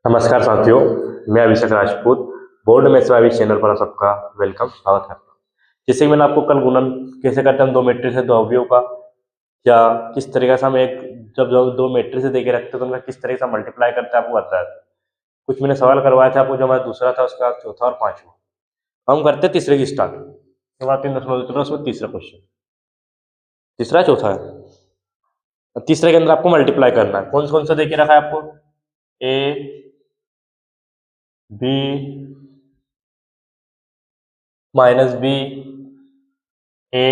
नमस्कार साथियों, मैं अभिषेक राजपूत। बोर्ड में स्वाभाविक चैनल पर आप सबका वेलकम स्वागत करता हूँ। जैसे कि मैंने आपको कल गुणन कैसे करते हैं दो मैट्रिक्स है दो अवयव का, या किस तरीके से हम एक जब दो मैट्रिक्स दे के रखते हैं तो उनका किस तरीके से मल्टीप्लाई करते हैं आपको बताया था। कुछ मैंने सवाल करवाया था आपको, जो हमारा दूसरा था उसका चौथा और पांचवा। हम करते हैं तीसरे की स्टार्ट। हमारा 3 दशमलव उसमें तीसरा क्वेश्चन, तीसरा चौथा है। तीसरे के अंदर आपको मल्टीप्लाई करना है। कौन कौन सा दे के रखा है आपको? ए, बी माइनस बी, ए,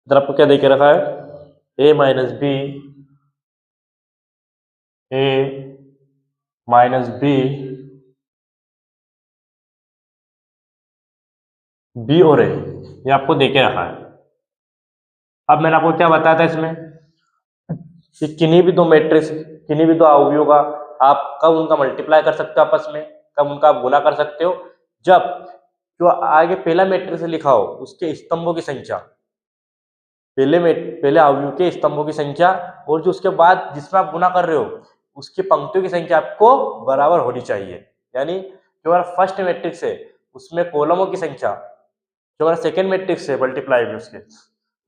इधर आपको क्या देके रखा है? ए माइनस बी, ए माइनस बी, बी और ए, ये आपको देके रखा है। अब मैंने आपको क्या बताया था इसमें कि किन्हीं भी दो मैट्रिक्स, किन्हीं भी दो अवयवों का आप कब उनका मल्टीप्लाई कर सकते हो आपस में, कब उनका आप गुना कर सकते हो, जब जो आगे पहला मैट्रिक्स लिखा हो उसके स्तंभों की संख्या, पहले अवयव के स्तंभों की संख्या और जो उसके बाद जिसमें आप गुना कर रहे हो उसकी पंक्तियों की संख्या आपको बराबर होनी चाहिए। यानी जो हमारा फर्स्ट मैट्रिक्स है उसमें कॉलमों की संख्या, जो हमारा सेकेंड मैट्रिक्स है मल्टीप्लाई में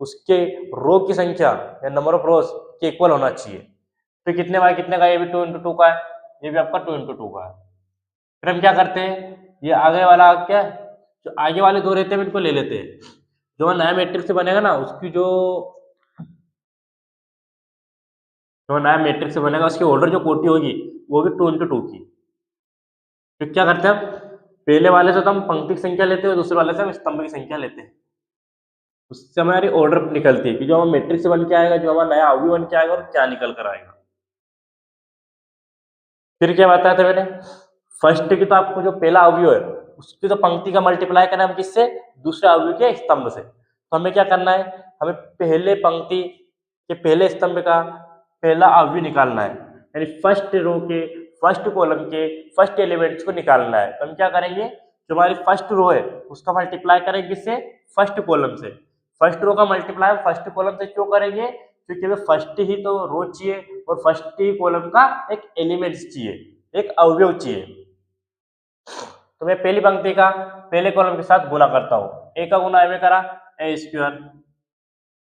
उसके रो की संख्या या नंबर ऑफ रोज के इक्वल होना चाहिए। तो कितने बाय कितने का? ये भी 2 × 2 का है, ये भी आपका 2 × 2 का है। फिर हम क्या करते हैं, ये आगे वाला क्या, जो आगे वाले दो रहते हैं इनको ले लेते हैं। जो नया मैट्रिक्स बनेगा ना उसकी जो नया मैट्रिक्स बनेगा उसकी ऑर्डर जो कोटी होगी वो भी 2 × 2 की। तो क्या करते हैं हम, पहले वाले से तो हम पंक्ति की संख्या लेते हैं, दूसरे वाले से हम स्तंभ की संख्या लेते हैं। उससे हमारी ऑर्डर निकलती है कि जो हमारा मैट्रिक्स बन के आएगा, जो हमारा नया अवयव बन के आएगा और क्या निकल कर आएगा। फिर क्या बताया था मैंने, फर्स्ट की तो आपको जो पहला अवयव है उसकी तो पंक्ति का मल्टीप्लाई करना है हम किससे? दूसरे अवयव के स्तंभ से। तो हमें क्या करना है, हमें पहले पंक्ति के पहले स्तंभ का पहला अवयव निकालना है, यानी फर्स्ट रो के फर्स्ट कॉलम के फर्स्ट एलिमेंट्स को निकालना है। तो हम क्या करेंगे, जो हमारी फर्स्ट रो है उसका मल्टीप्लाई करेंगे किससे? फर्स्ट कॉलम से। फर्स्ट रो का मल्टीप्लाई फर्स्ट कॉलम से क्यों करेंगे? क्योंकि हमें फर्स्ट ही तो रो चाहिए और फर्स्ट ही कॉलम का एक एलिमेंट्स चाहिए, एक अवयव चाहिए। तो मैं पहली पंक्ति का पहले कॉलम के साथ गुना करता हूँ। ए का गुना ए में करा ए स्क्वायर,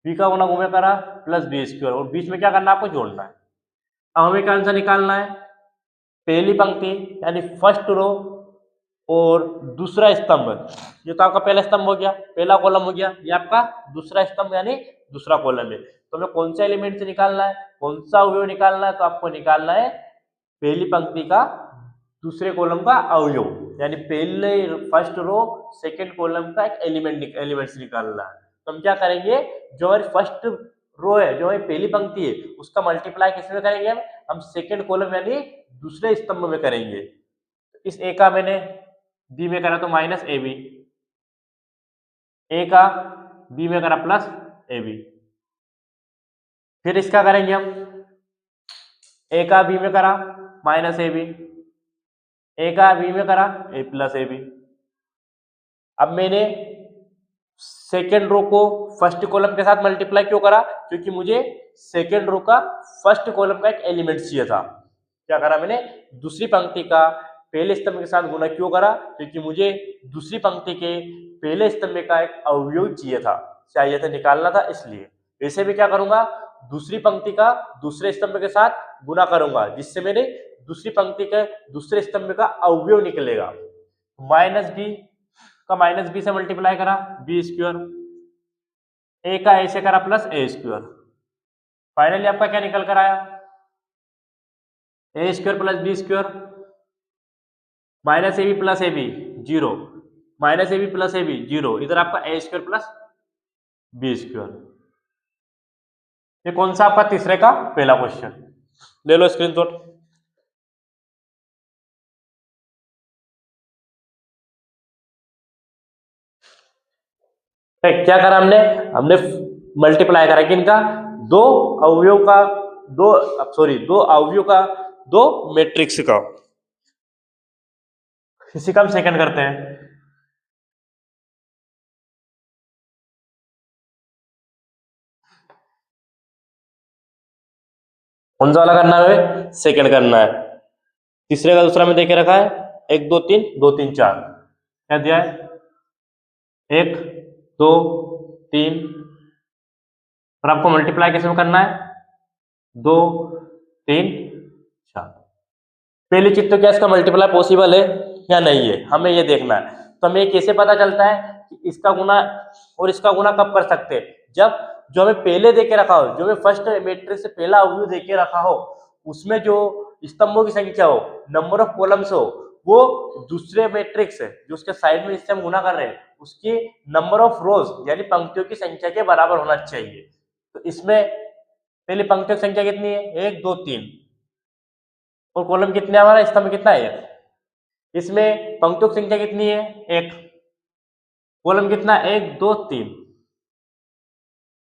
बी का गुना में करा प्लस बी स्क्वायर, और बीच में क्या करना है आपको? जोड़ना है। अब हमें क्या आंसर निकालना है, पहली पंक्ति यानी फर्स्ट रो और दूसरा स्तंभ। ये तो आपका पहला स्तंभ हो गया, पहला कॉलम हो गया, ये आपका दूसरा स्तंभ यानी दूसरा कॉलम है। तो हमें कौन सा एलिमेंट से निकालना है, कौन सा अवयव निकालना है? तो आपको निकालना है पहली पंक्ति का दूसरे कॉलम का अवयव, यानी पहले फर्स्ट रो सेकंड कॉलम का एक एलिमेंट्स निकालना है। तो हम क्या करेंगे, जो हमारी फर्स्ट रो है, जो हमारी पहली पंक्ति है, उसका मल्टीप्लाई किसमें करेंगे? हम सेकंड कॉलम यानी दूसरे स्तंभ में करेंगे। इस ए का मैंने बी में करा तो माइनस ए बी, ए का बी में करा प्लस ए बी। फिर इसका करेंगे हम, ए का बी में करा माइनस ए बी, ए का बी में करा ए प्लस ए बी। अब मैंने सेकेंड रो को फर्स्ट कॉलम के साथ मल्टीप्लाई क्यों करा? क्योंकि मुझे सेकेंड रो का फर्स्ट कॉलम का एक एलिमेंट चाहिए था। क्या करा मैंने, दूसरी पंक्ति का पहले स्तंभ के साथ गुना क्यों करा? क्योंकि मुझे दूसरी पंक्ति के पहले स्तंभ का एक अवयव चाहिए था निकालना था, इसलिए। वैसे भी क्या करूंगा, दूसरी पंक्ति का दूसरे स्तंभ के साथ गुना करूंगा, जिससे मेरे दूसरी पंक्ति के दूसरे स्तंभ का अवयव निकलेगा। माइनस बी का माइनस बी से मल्टीप्लाई करा बी स्क्वायर, ए का ए से करा प्लस ए स्क्वायर। फाइनली आपका क्या निकल कर आया? A square plus b square, minus a b plus a b zero, minus a b plus a b zero, इधर आपका a square plus b square. ये कौन सा आपका तीसरे का पहला क्वेश्चन, ले लो स्क्रीनशॉट। क्या करा हमने, हमने मल्टीप्लाई करा किनका? दो अवयव का, दो अवयव का दो मैट्रिक्स का। इसी का हम सेकंड करते हैं। कौन सा वाला करना है? सेकंड करना है। तीसरे का दूसरा में देके रखा है 1 2 3 2 3 4, क्या दिया है 1 2 3, और आपको मल्टीप्लाई कैसे में करना है 2 3 4। पहली चीज तो क्या इसका मल्टीप्लाई पॉसिबल है या नहीं है, हमें ये देखना है। तो हमें कैसे पता चलता है कि इसका गुना और इसका गुना कब कर सकते हैं, जब जो हमें पहले देके रखा हो, जो हमें फर्स्ट मैट्रिक्स से पहला अवयव देके रखा हो, उसमें जो स्तंभों की संख्या हो, नंबर ऑफ कॉलम्स हो, वो दूसरे मैट्रिक्स है जो उसके साइड में इससे हम गुना कर रहे हैं उसकी नंबर ऑफ रोज यानी पंक्तियों की संख्या के बराबर होना चाहिए। तो इसमें पहली पंक्तियों की संख्या कितनी है 1 2 3, और कॉलम कितने हमारा स्तंभ कितना है 1, इसमें पंक्तियों की संख्या कितनी है 1, कॉलम कितना 1 2 3।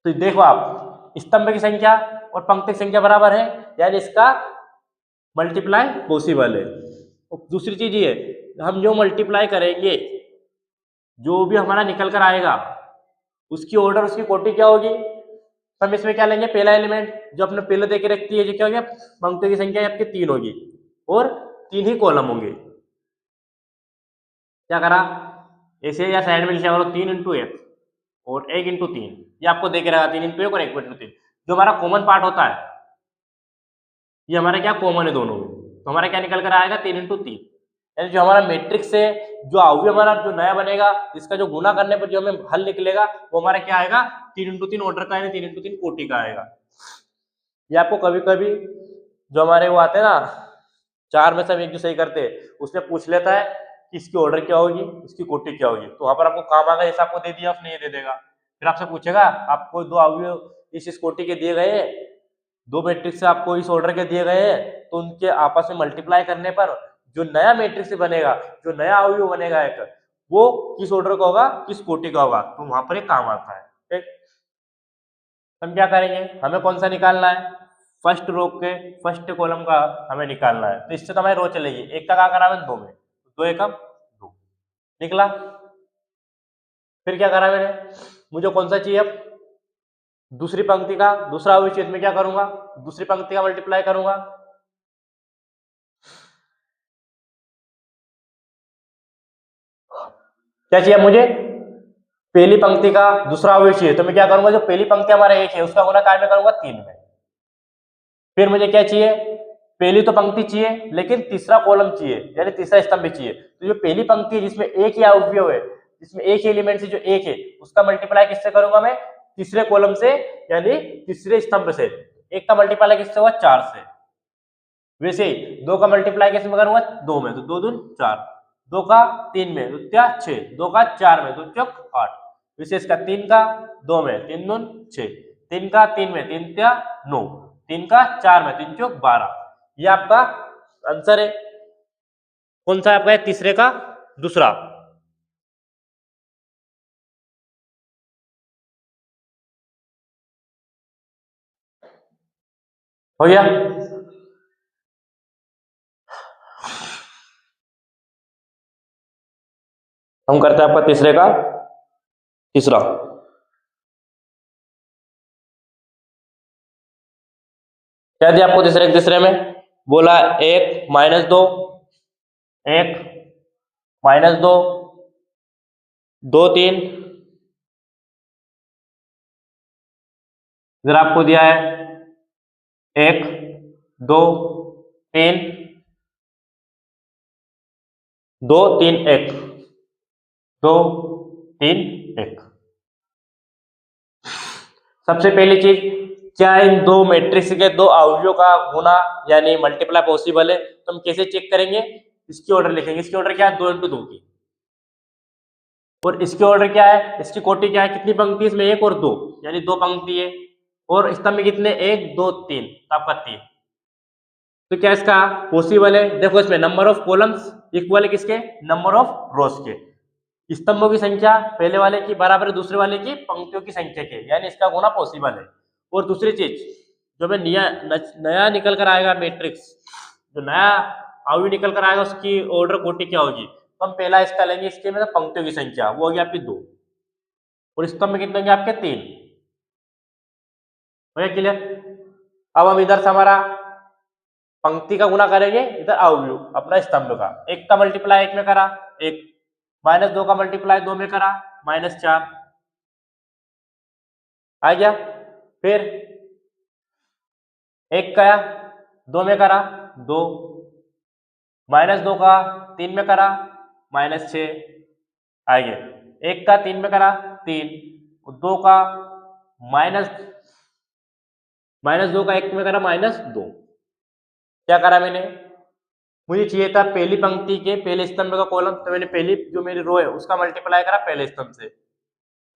तो देखो आप स्तंभ की संख्या और पंक्ति की संख्या बराबर है, यानी इसका मल्टीप्लाई पॉसिबल है। दूसरी चीज ये हम जो मल्टीप्लाई करेंगे जो भी हमारा निकल कर आएगा उसकी ऑर्डर उसकी कोटि क्या होगी। हम इसमें क्या लेंगे, पहला एलिमेंट जो अपने पहले देके रखती है जो क्या हो गया पंक्तियों की संख्या आपकी 3 होगी और 3 ही कॉलम होंगे। क्या करा ऐसे या साइड में लिखा 3 इंटू 1 और 1 इंटू 3, ये आपको देके रखा 3 इंटू 1 और 1 इंटू 3। जो हमारा कॉमन पार्ट होता है ये हमारा क्या कॉमन है दोनों में, तो हमारा क्या निकल कर आएगा 3 इंटू 3, यानी जो हमारा मैट्रिक्स है जो अवयव हमारा जो नया बनेगा इसका जो गुना करने पर जो हमें हल निकलेगा वो हमारा क्या आएगा 3 इंटू 3 ऑर्डर का, यानी 3 इंटू 3 कोटि का आएगा। ये आपको कभी कभी जो हमारे वो आते हैं ना 4 में से हम एक जो सही करते हैं उसमें पूछ लेता है कि इसकी ऑर्डर क्या होगी इसकी कोटि क्या होगी, तो वहां पर आपको काम आएगा जैसे आपको दे दिया उसने ये दे देगा, फिर आपसे पूछेगा आपको 2 अवयव इस कोटि के दिए गए हैं, 2 मैट्रिक्स आपको इस ऑर्डर के दिए गए हैं, तो उनके आपस में मल्टीप्लाई करने पर जो नया मैट्रिक्स बनेगा जो नया अवयव बनेगा एक वो किस ऑर्डर का होगा किस कोटि का होगा, तो वहां पर एक काम आता है। ठीक, हम क्या करेंगे हमें कौन सा निकालना है फर्स्ट रो के फर्स्ट कॉलम का हमें निकालना है, तो इससे तो हमारी रो चलेगी एक का क्या करा मैंने 2 में, 2 एकम 2 निकला। फिर क्या करा मैंने मुझे कौन सा चाहिए अब दूसरी पंक्ति का दूसरा अवयव चाहिए, मैं क्या करूंगा दूसरी पंक्ति का मल्टीप्लाई करूंगा, क्या चाहिए मुझे पहली पंक्ति का दूसरा अवयव चाहिए, तो मैं क्या करूंगा जो पहली पंक्ति हमारा 1 है उसका गुना काय में करूंगा 3 में। फिर मुझे क्या चाहिए पहली तो पंक्ति चाहिए लेकिन तीसरा कॉलम चाहिए यानी तीसरा स्तंभ चाहिए, तो जो पहली पंक्ति है जिसमें एक ही अवयव है जिसमें एक ही एलिमेंट से जो 1 है उसका मल्टीप्लाई किससे करूंगा मैं तीसरे कॉलम से यानी तीसरे स्तंभ से। 1 का मल्टीप्लाई किससे हुआ 4 से, वैसे ही 2 का मल्टीप्लाई किससे करूंगा 2 में, तो 2 दून 4, 2 का 3 में 2 त्या 6, 2 का 4 में 2 चौक 8, विशेष का 3 का 2 में 3 दून 6, 3 का 3 में 3 त्या 9, 3 का 4 में 3 चौक 12, ये आपका आंसर है। कौन सा आपका है तीसरे का दूसरा। हो गया, हम करते हैं आपका तीसरे का तीसरा। क्या दिया आपको तीसरे में बोला 1 माइनस 2 1 माइनस 2 2 3, इधर आपको दिया है 1 2 3 2 3 1 2 3 1। सबसे पहली चीज क्या इन 2 मैट्रिक्स के 2 अवयवों का गुना यानी मल्टीप्लाई पॉसिबल है, तो हम कैसे चेक करेंगे इसकी ऑर्डर लिखेंगे, इसकी ऑर्डर क्या है 2 इंटू 2 की, और इसकी ऑर्डर क्या है इसकी कोटि क्या है कितनी पंक्ति इसमें 1 और 2 यानी 2 पंक्ति है, और स्तंभ में कितने 1 2 3 तो आपका 3, तो क्या इसका पॉसिबल है। देखो इसमें नंबर ऑफ कॉलम्स इक्वल है किसके नंबर ऑफ रोज के, स्तंभों की संख्या पहले वाले की बराबर है दूसरे वाले की पंक्तियों की संख्या के, यानी इसका गुना पॉसिबल है। और दूसरी चीज जो हमें नया निकल कर आएगा मैट्रिक्स जो नया अवयव निकल कर आएगा उसकी ऑर्डर कोटि क्या होगी, तो हम पहला इसका लेंगे इसके में पंक्तियों की संख्या वो होगी आपकी 2 और स्तंभ में कितने होंगे आपके 3, हो गया क्लियर। अब हम इधर से हमारा पंक्ति का गुना करेंगे, इधर अवयव अपना स्तंभ का, एक का मल्टीप्लाई एक में करा एक, माइनस दो का मल्टीप्लाई दो में करा -4 आ गया। फिर एक का दो में करा 2, -2 का 3 में करा -6 आ गया। एक का 3 में करा 3, 2 का -2 का 1 में करा -2। क्या करा मैंने, मुझे चाहिए था पहली पंक्ति के पहले स्तंभ का कॉलम, तो मैंने पहली जो मेरी रो है उसका मल्टीप्लाई करा पहले स्तंभ से।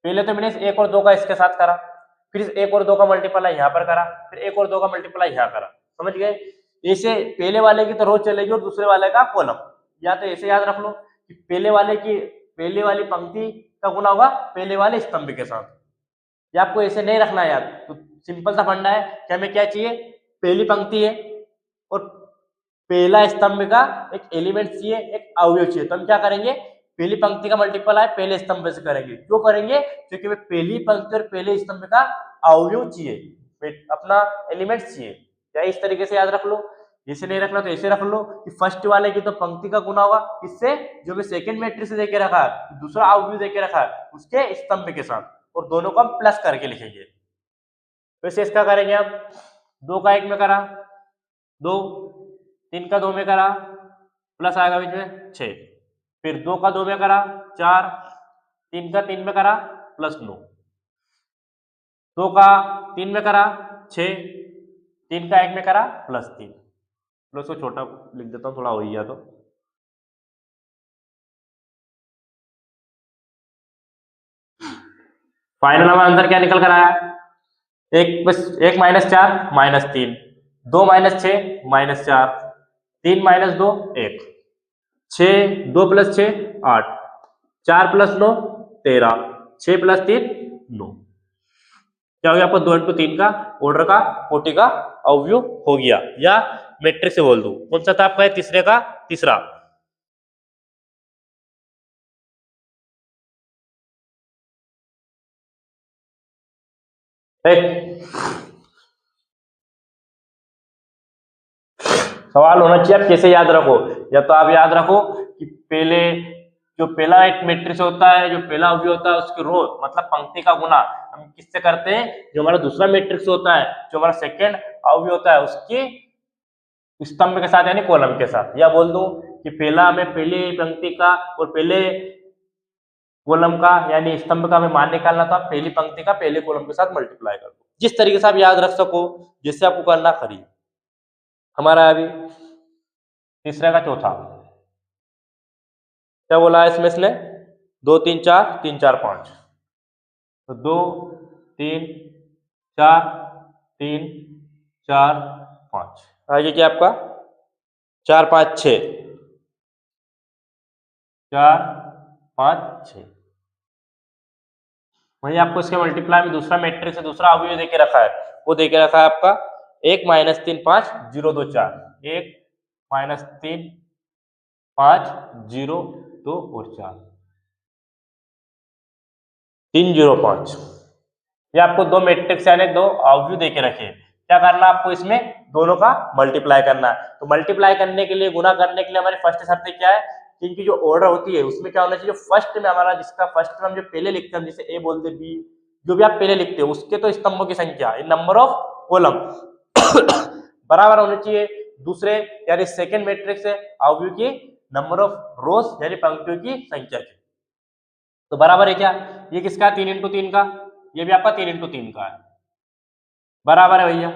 पहले तो मैंने इस 1 और 2 का इसके साथ करा, फिर इस 1 और 2 का मल्टीप्लाई यहाँ पर करा, फिर 1 और 2 का मल्टीप्लाई यहाँ करा, समझ गए। ऐसे पहले वाले की तो रो चलेगी और दूसरे वाले का कॉलम, या तो ऐसे याद रख लो कि पहले वाली पंक्ति का गुना होगा पहले वाले स्तंभ के साथ, या आपको ऐसे नहीं रखना याद। तो सिंपल सा फंडा है कि हमें क्या चाहिए, पहली पंक्ति है और पहला स्तंभ का एक एलिमेंट चाहिए, एक अवयव चाहिए। तो हम क्या करेंगे, पहली पंक्ति का मल्टीप्लाई पहले स्तंभ से करेंगे। क्यों करेंगे, क्योंकि हमें पहली पंक्ति और पहले स्तंभ का अवयव चाहिए, अपना एलिमेंट चाहिए। क्या इस तरीके से याद रख लो, ऐसे नहीं रखना तो ऐसे रख लो कि फर्स्ट वाले की तो पंक्ति का गुना होगा किससे, जो मैं सेकंड मैट्रिक्स से देके रखा है, दूसरा अवयव देके रखा है उसके स्तंभ के साथ, और दोनों को हम प्लस करके लिखेंगे। वैसे इसका करेंगे हम, 2 का 1 में करा 2, 3 का 2 में करा प्लस आएगा बीच में 6, फिर 2 का 2 में करा 4, 3 का 3 में करा +9, 2 का 3 में करा 6, 3 का 1 में करा +3। प्लस को छोटा लिख देता हूँ, थोड़ा हो गया तो। फाइनल हमारा आंसर क्या निकल कर आया, 1 -4 -3, 2 -6 -4, 3 -2 1, 6 2 + 6 8, 4 + 9 13, 6 + 3 9। क्या हो गया आपको, 2 × 3 का ऑर्डर का कोटि का अवयव हो गया, या मैट्रिक्स से बोल दूं। कौन सा था आपका, तीसरे का तीसरा। सवाल होना चाहिए आप कैसे याद रखो, या तो आप याद रखो कि पहला एक मैट्रिक्स होता है, जो पहला अवयव होता है उसकी रो मतलब पंक्ति का गुना हम किससे करते हैं, जो हमारा दूसरा मैट्रिक्स होता है, जो हमारा सेकंड अवयव होता है उसके स्तंभ के साथ यानी कॉलम के साथ। या बोल दूं कि पहला हमें पहली पंक्ति का और पहले कॉलम का यानी स्तंभ का हमें मान निकालना, तो आप पहली पंक्ति का पहले कॉलम के साथ मल्टीप्लाई कर दो, जिस तरीके से आप याद रख सको, जिससे आपको करना खरी। हमारा अभी तीसरे का चौथा क्या बोला है इसमें, इसने 2 3 4 3 4 5, तो 2 3 4 3 4 5, आगे क्या आपका 4 5 6, 4 5 6। वहीं आपको इसके मल्टीप्लाई में दूसरा मैट्रिक्स से दूसरा अवयव देके रखा है, वो देके रखा है आपका 1 -3 5 0 2 4, 1 -3 5 0 2 और 4 3 0 5। ये आपको दो मैट्रिक्स यानी दो अवयव देके रखे। क्या करना आपको, इसमें दोनों का मल्टीप्लाई करना है। तो मल्टीप्लाई करने के लिए, गुना करने के लिए हमारी फर्स्ट शर्त क्या है कि इनकी जो ऑर्डर होती है उसमें क्या होना चाहिए, फर्स्ट में हमारा जिसका फर्स्ट में हम जो पहले लिखते हैं, जैसे ए बोल दे बी, जो भी आप पहले लिखते हो उसके तो स्तंभों की संख्या इन नंबर ऑफ कॉलम बराबर होने चाहिए दूसरे यानी सेकंड मैट्रिक्स है अवयव की नंबर ऑफ रोज यानी पंक्तियों की संख्या की। तो बराबर है क्या, ये किसका 3 × 3 का, ये भी आपका 3 × 3 का है, बराबर है भैया।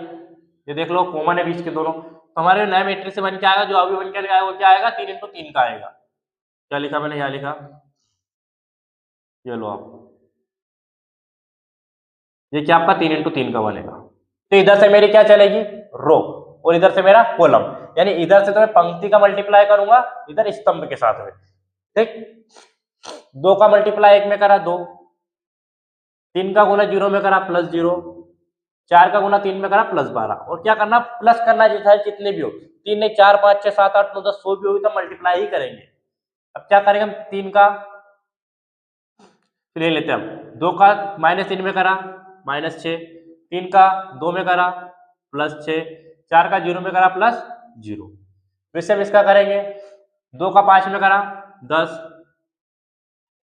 ये देख लो कॉमन है बीच के दोनों, तो हमारे नए मैट्रिक्स से बन के आएगा, जो अवयव बन के आएगा वो क्या आएगा 3 × 3 का आएगा। क्या लिखा मैंने, यहाँ लिखा, ये लो आप, ये क्या आपका 3 × 3 का बनेगा। तो इधर से मेरी क्या चलेगी, रो, और इधर से मेरा कॉलम, यानी इधर से तो मैं पंक्ति का मल्टीप्लाई करूंगा इधर स्तंभ के साथ में, ठीक। 2 का मल्टीप्लाई 1 में करा 2, 3 का गुना 0 में करा +0, 4 का गुना 3 में करा +12, और क्या करना, प्लस करना चाहे जितने भी हो, 3 नहीं 4 5 6 7 8 9 10 100 भी होगी तो मल्टीप्लाई ही करेंगे। अब क्या करेंगे हम, 3 का ले लेते हैं हम, 2 का -3 में करा -6, 3 का 2 में करा +6, 4 का 0 में करा 0। वैसे हम इसका करेंगे, 2 का 5 में करा 10,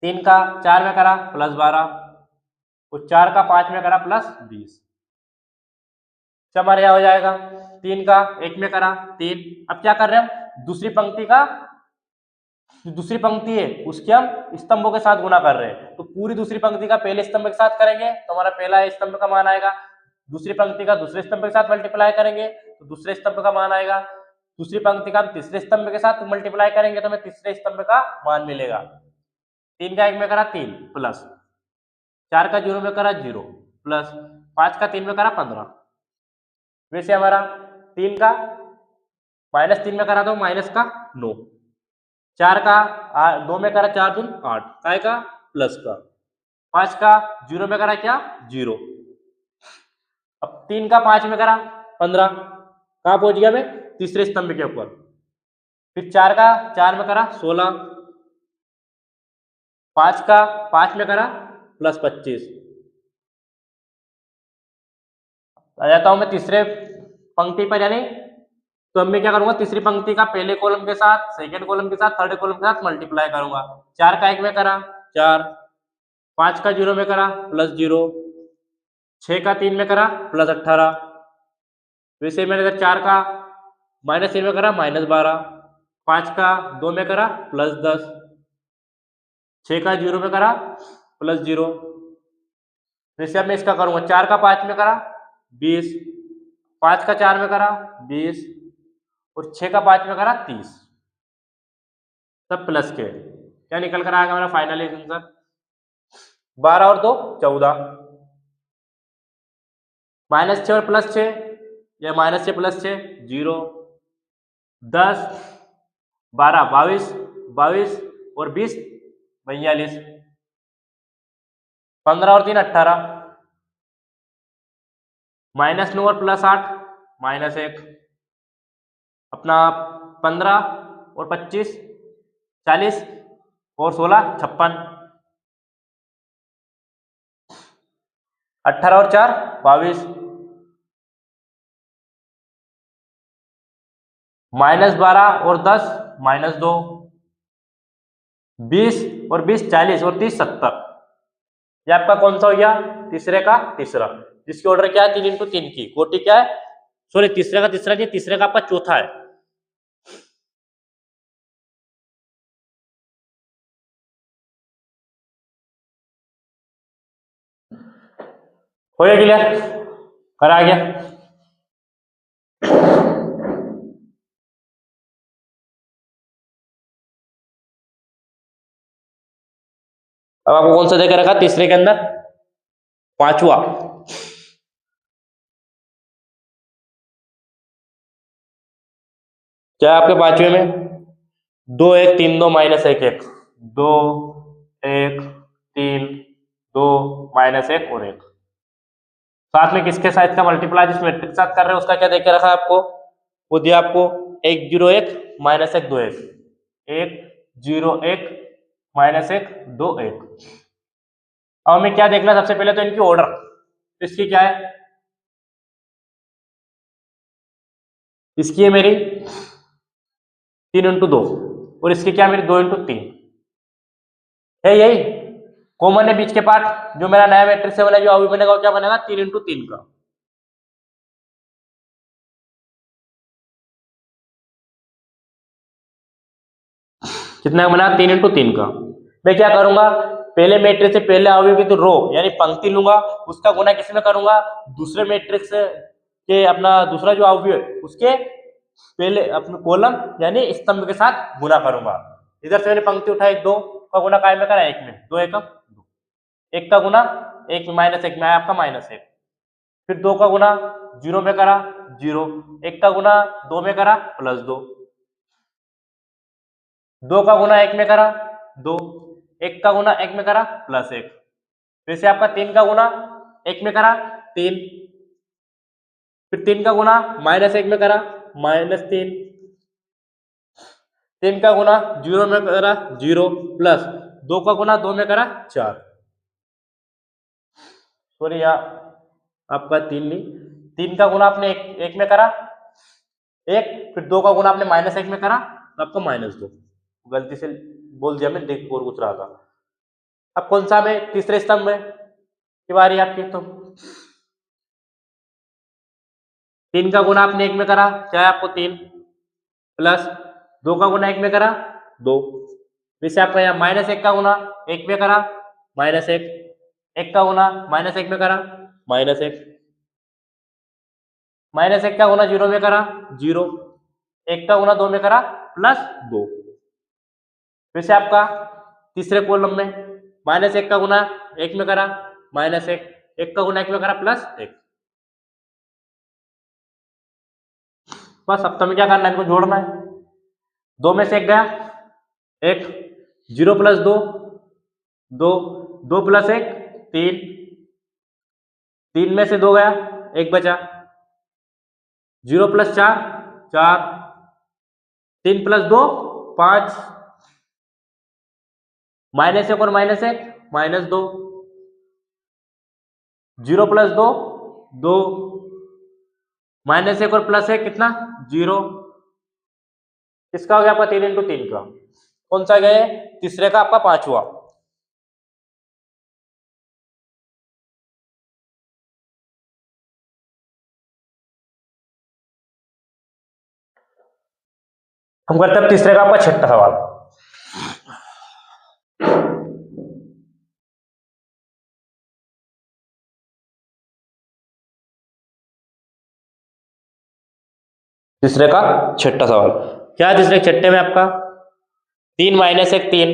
3 का 4 में करा प्लस 12 और 4 का 5 में करा प्लस 20। हमारे यहाँ हो जाएगा 3 का 1 में करा 3। अब क्या कर रहे हैं हम, दूसरी पंक्ति है उसके हम स्तंभों के साथ गुना कर रहे हैं। तो पूरी दूसरी पंक्ति का पहले स्तंभ के साथ करेंगे तो हमारा पहला स्तंभ का मान आएगा, दूसरी पंक्ति का दूसरे स्तंभ के साथ मल्टीप्लाई करेंगे तो दूसरे स्तंभ का मान आएगा, दूसरी पंक्ति का हम तीसरे स्तंभ के साथ मल्टीप्लाई करेंगे तो हमें तीसरे स्तंभ का मान मिलेगा। 3 का 1 में करा 3 प्लस 4 का 0 में करा 0 प्लस 5 का 3 में करा 15। वैसे हमारा 3 का -3 में करा तो माइनस का 9, 4 का 2 में करा 4 दून 8, काय का प्लस का, 5 का 0 में करा क्या 0। अब 3 का 5 में करा 15, कहाँ पहुंच गया मैं तीसरे स्तंभ के ऊपर। फिर 4 का 4 में करा 16, 5 का 5 में करा प्लस 25। आ जाता हूं मैं तीसरे पंक्ति पर, यानी तो अब मैं क्या करूंगा, तीसरी पंक्ति का पहले कॉलम के साथ सेकंड कॉलम के साथ थर्ड कॉलम के साथ मल्टीप्लाई करूंगा। 4 का 1 में करा 4, 5 का 0 में करा प्लस 0, 6 का 3 में करा प्लस 18। वैसे मैंने 4 का -3 में करा -12, 5 का 2 में करा प्लस 10, 6 का 0 में करा प्लस 0। वैसे अब मैं इसका करूंगा, 4 का 5 में करा 20, 5 का 4 में करा 20 और 6 का 5 में करा 30, सब प्लस के। क्या निकल कर आएगा मेरा फाइनल आंसर, 12 और 2 14, -6 और +6 या -6 +6 0, 10 12 22, 22 और 20 42, 15 और 3 18, -9 और +8 -1, अपना 15 और 25 40 और 16 56, 18 और 4 22, -12 और 10 -2, 20 और 20 40 और 30 70। ये आपका कौन सा हो गया, तीसरे का तीसरा, जिसकी ऑर्डर क्या है 3 × 3 की, कोटि क्या है, सॉरी तीसरे का तीसरा नहीं, तीसरे का आपका चौथा है। हो गया क्लियर, कर आ गया। अब आपको कौन सा देकर रखा तीसरे के अंदर, पांचवा। क्या आपके पांचवे में 2 1 3 2 -1 1, 2 1 3 2 -1 और 1, साथ में किसके साथ का मल्टीप्लाई जिस मैट्रिक्स के साथ कर रहे हैं उसका क्या देके रखा है आपको, वो दिया आपको 1 0 1 -1 2 1, 1 0 1 -1 2 1। अब हमें क्या देखना, सबसे पहले तो इनकी ऑर्डर, इसकी क्या है, इसकी है मेरी 3 × 2 और इसकी क्या मेरी 2 × 3 है, यही कॉमन है बीच के पार्ट। जो मेरा नया मैट्रिक्स है वाला जो अभी बनेगा वो क्या बनेगा 3 × 3 का। कितना बना 3 × 3 का। मैं क्या करूंगा, पहले मैट्रिक्स से पहले अवयव की तो रो यानी पंक्ति लूंगा, उसका गुना किसमें करूंगा, दूसरे मैट्रिक्स के अपना दूसरा जो अवयव है उसके पहले अपने कॉलम यानी स्तंभ के साथ गुना करूंगा। इधर से मैंने पंक्ति उठाई, 2 का गुना काय में करा 1 में, 2 1 2, 1 का गुना 1 -1 में आया आपका -1, फिर 2 का गुना 0 में करा 0, 1 का गुना 2 में करा +2, 2 का गुना 1 में करा 2, 1 का गुना 1 में करा +1। वैसे आपका 3 का गुना 1 में करा 3, फिर 3 का गुना -1 में करा -3, 3 का गुना 0 में करा 0 प्लस 2 का गुना 2 में करा 4, सॉरी यहाँ आपका 3 नहीं, 3 का गुना आपने 1 में करा 1, फिर 2 का गुना आपने -1 में करा तो आपको -2, गलती से बोल दिया मैं, देख और कुछ रहा था। अब कौन सा में तीसरे स्तंभ में की बारी आपकी, तो 3 का गुना आपने 1 में करा, क्या है आपको 3, प्लस 2 का गुना 1 में करा 2, जैसे आपका यहाँ -1 का गुना 1 में करा -1, 1 का गुना -1 में करा -1, -1 का गुना 0 में करा 0, 1 का गुना 2 में करा +2, फिर से आपका तीसरे कॉलम में -1 का गुना 1 में करा -1, 1 का गुना 1 में करा +1। बस अब तुम्हें क्या करना है, इनको जोड़ना है। 2 में से 1 गया 1, 0 + 2 2, 2 + 1 3, 3 में से 2 गया 1 बचा, 0 + 4 4, 3 + 2 5, -1 और -1 -2, 0 + 2 2, -1 और +1 कितना 0, किसका हो गया आपका 3 × 3 का, कौन सा गया तीसरे का आपका 5वां। हम करते हैं तीसरे का आपका छठा सवाल। तीसरे का छठा सवाल क्या है, तीसरे छठे में आपका 3 - 1 3,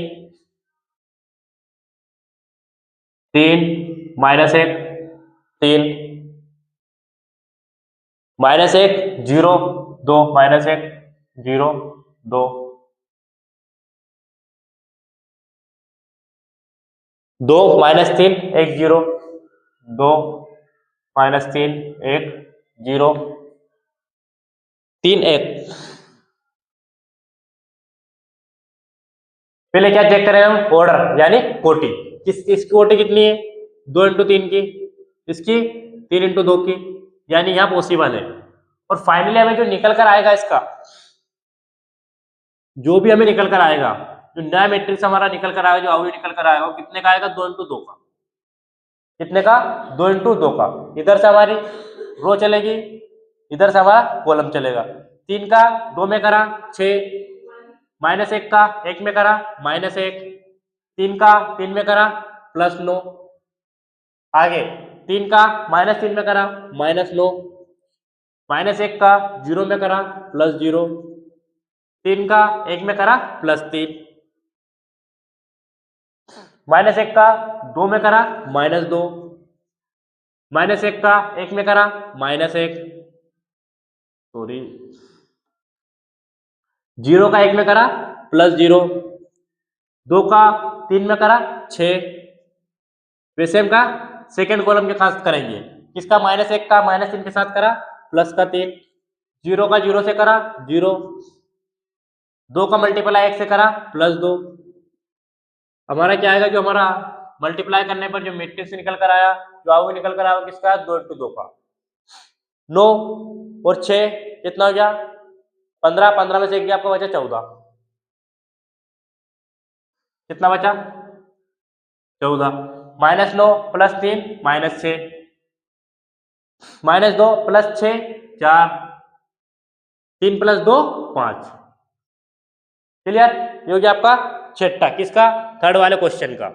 3 - 1 3, -1 0 2, -1 0 2, 2 -3 1 0 2, -3 1 0 3 1। पहले क्या चेक करें हम, ऑर्डर यानी कोटि, इसकी कोटि कितनी है 2 × 3 की, इसकी 3 × 2 की, यानी यहाँ पॉसिबल है। और फाइनली हमें जो निकल कर आएगा इसका, जो भी हमें निकल कर आएगा, जो नया मैट्रिक्स हमारा निकल कर आएगा, जो अवयव निकल कर आएगा, वो कितने का आएगा 2 × 2 का, कितने का 2 × 2 का। इधर से हमारी रो चलेगी, इधर से हमारा कॉलम चलेगा। 3 का 2 में करा 6, -1 का 1 में करा -1, 3 का 3 में करा +9, आगे 3 का -3 में करा -9, -1 का 0 में करा +0, 3 का 1 में करा +3, -1 का 2 में करा -2, -1 का 1 में करा -1, सॉरी 0 का 1 में करा +0, 2 का 3 में करा 6, वैसे का सेकेंड कॉलम के साथ करेंगे, किसका -1 का -3 के साथ करा +3, 0 का 0 से करा 0, 2 का मल्टीप्लाई 1 से करा +2, हमारा क्या आएगा, जो हमारा मल्टीप्लाई करने पर जो मैट्रिक्स निकल कर आया, जो अवयव निकल कर आया किसका 2 × 2 का। 9 और 6 कितना हो गया 15, 15 में से 1 गया आपका बचा 14, कितना बचा 14, -9 + 3 -6, -2 + 6 4, 3 + 2 5। क्लियर, ये हो गया आपका छठा, किसका थर्ड वाले क्वेश्चन का।